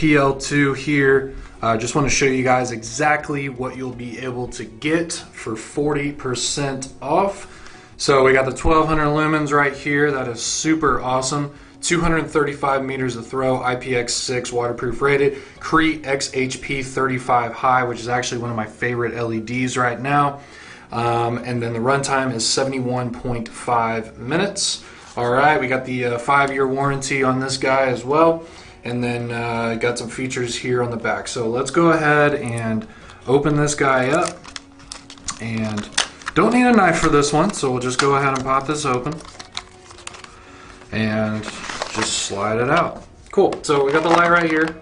PL2 here. Just want to show you guys exactly what you'll be able to get for 40% off. So we got the 1200 lumens right here. That is super awesome. 235 meters of throw, IPX6 waterproof rated, Cree XHP 35 high, which is actually one of my favorite LEDs right now. And then the runtime is 71.5 minutes. All right, we got the 5-year warranty on this guy as well. And then got some features here on the back. So let's go ahead and open this guy up. And don't need a knife for this one, so we'll just go ahead and pop this open. And just slide it out. Cool, so we got the light right here.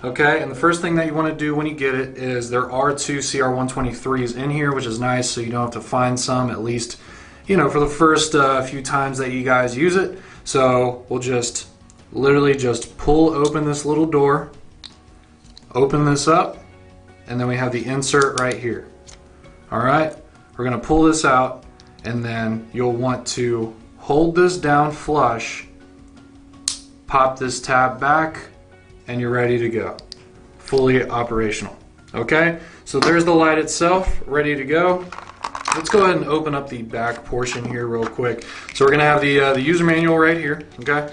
Okay, and the first thing that you want to do when you get it is there are 2 CR123s in here, which is nice, so you don't have to find some, at least, you know, for the first few times that you guys use it. So we'll just literally just pull open this little door, open this up, and then we have the insert right here. All right, we're gonna pull this out, and then you'll want to hold this down flush, pop this tab back, and you're ready to go. Fully operational. Okay, so there's the light itself, ready to go. Let's go ahead and open up the back portion here real quick. So we're gonna have the user manual right here, okay?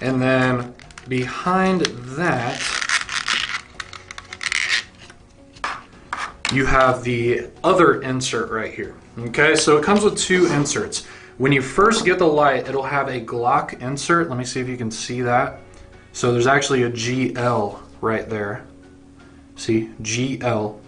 And then behind that, you have the other insert right here. Okay, so it comes with 2 inserts. When you first get the light, it'll have a Glock insert. Let me see if you can see that. So there's actually a GL right there. See, GL.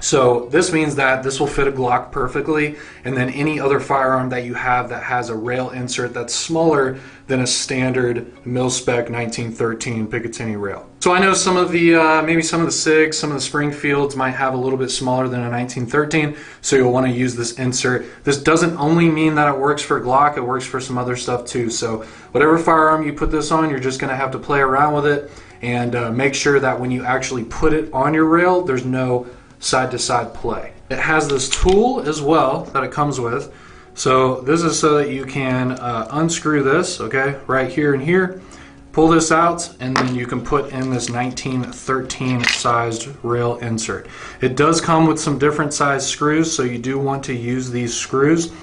So this means that this will fit a Glock perfectly, and then any other firearm that you have that has a rail insert that's smaller than a standard mil-spec 1913 Picatinny rail. So I know some of the, maybe some of the SIGs, some of the Springfields might have a little bit smaller than a 1913, so you'll want to use this insert. This doesn't only mean that it works for Glock, it works for some other stuff too. So whatever firearm you put this on, you're just going to have to play around with it and make sure that when you actually put it on your rail, there's no side-to-side play. It has this tool as well that it comes with. So this is so that you can unscrew this, okay, right here and here, pull this out, and then you can put in this 1913 sized rail insert. It does come with some different size screws, so you do want to use these screws.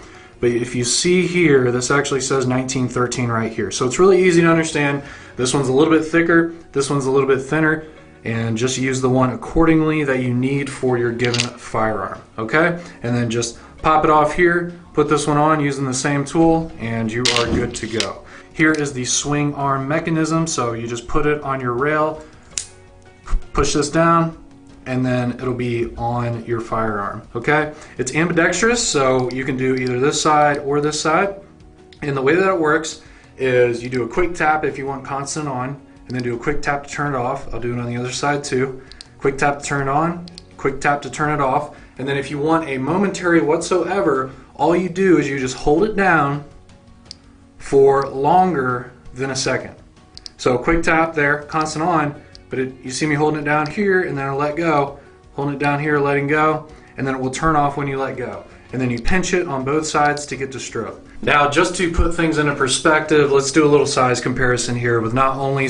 But if you see here, this actually says 1913 right here. So it's really easy to understand. This one's a little bit thicker, this one's a little bit thinner, and just use the one accordingly that you need for your given firearm, okay? And then just pop it off here, put this one on using the same tool, and you are good to go. Here is the swing arm mechanism, so you just put it on your rail, push this down, and then it'll be on your firearm, okay? It's ambidextrous, so you can do either this side or this side. And the way that it works is you do a quick tap if you want constant on, and then do a quick tap to turn it off. I'll do it on the other side too. Quick tap to turn it on, quick tap to turn it off, and then if you want a momentary whatsoever, all you do is you just hold it down for longer than a second. So quick tap there, constant on, but you see me holding it down here, and then I'll let go, holding it down here, letting go, and then it will turn off when you let go. And then you pinch it on both sides to get to stroke. Now, just to put things into perspective, let's do a little size comparison here with not only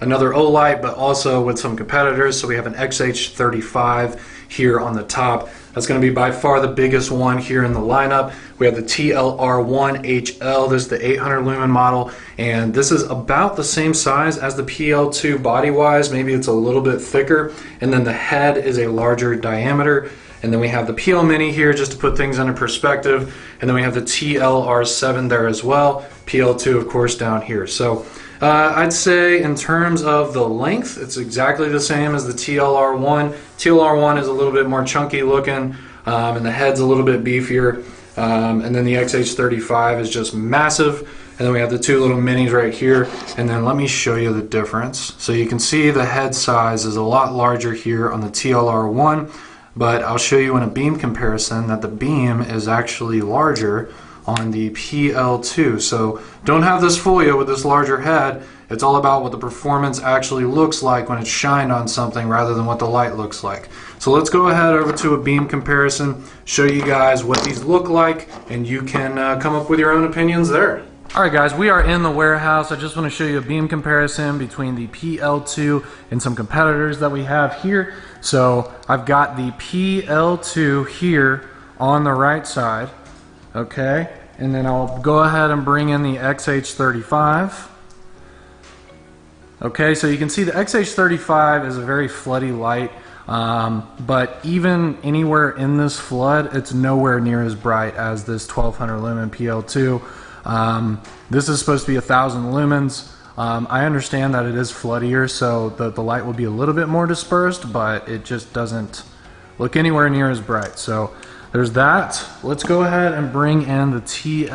another Olight, but also with some competitors. So we have an XH35 here on the top. That's going to be by far the biggest one here in the lineup. We have the TLR1HL. This is the 800 lumen model, and this is about the same size as the PL2 body-wise. Maybe it's a little bit thicker, and then the head is a larger diameter. And then we have the PL Mini here just to put things into perspective. And then we have the TLR7 there as well. PL2, of course, down here. So I'd say in terms of the length, it's exactly the same as the TLR1. TLR1 is a little bit more chunky looking, and the head's a little bit beefier. And then the XH35 is just massive. And then we have the 2 little minis right here. And then let me show you the difference. So you can see the head size is a lot larger here on the TLR1. But I'll show you in a beam comparison that the beam is actually larger on the PL2. So don't have this fool you with this larger head. It's all about what the performance actually looks like when it's shined on something rather than what the light looks like. So let's go ahead over to a beam comparison, show you guys what these look like, and you can come up with your own opinions there. Alright guys, we are in the warehouse. I just want to show you a beam comparison between the PL2 and some competitors that we have here. So I've got the PL2 here on the right side, okay, and then I'll go ahead and bring in the XH35. Okay, so you can see the XH35 is a very floody light, but even anywhere in this flood, it's nowhere near as bright as this 1200 lumen PL2. This is supposed to be 1000 lumens. I understand that it is floodier, so the light will be a little bit more dispersed, but it just doesn't look anywhere near as bright. So there's that. Let's go ahead and bring in the TL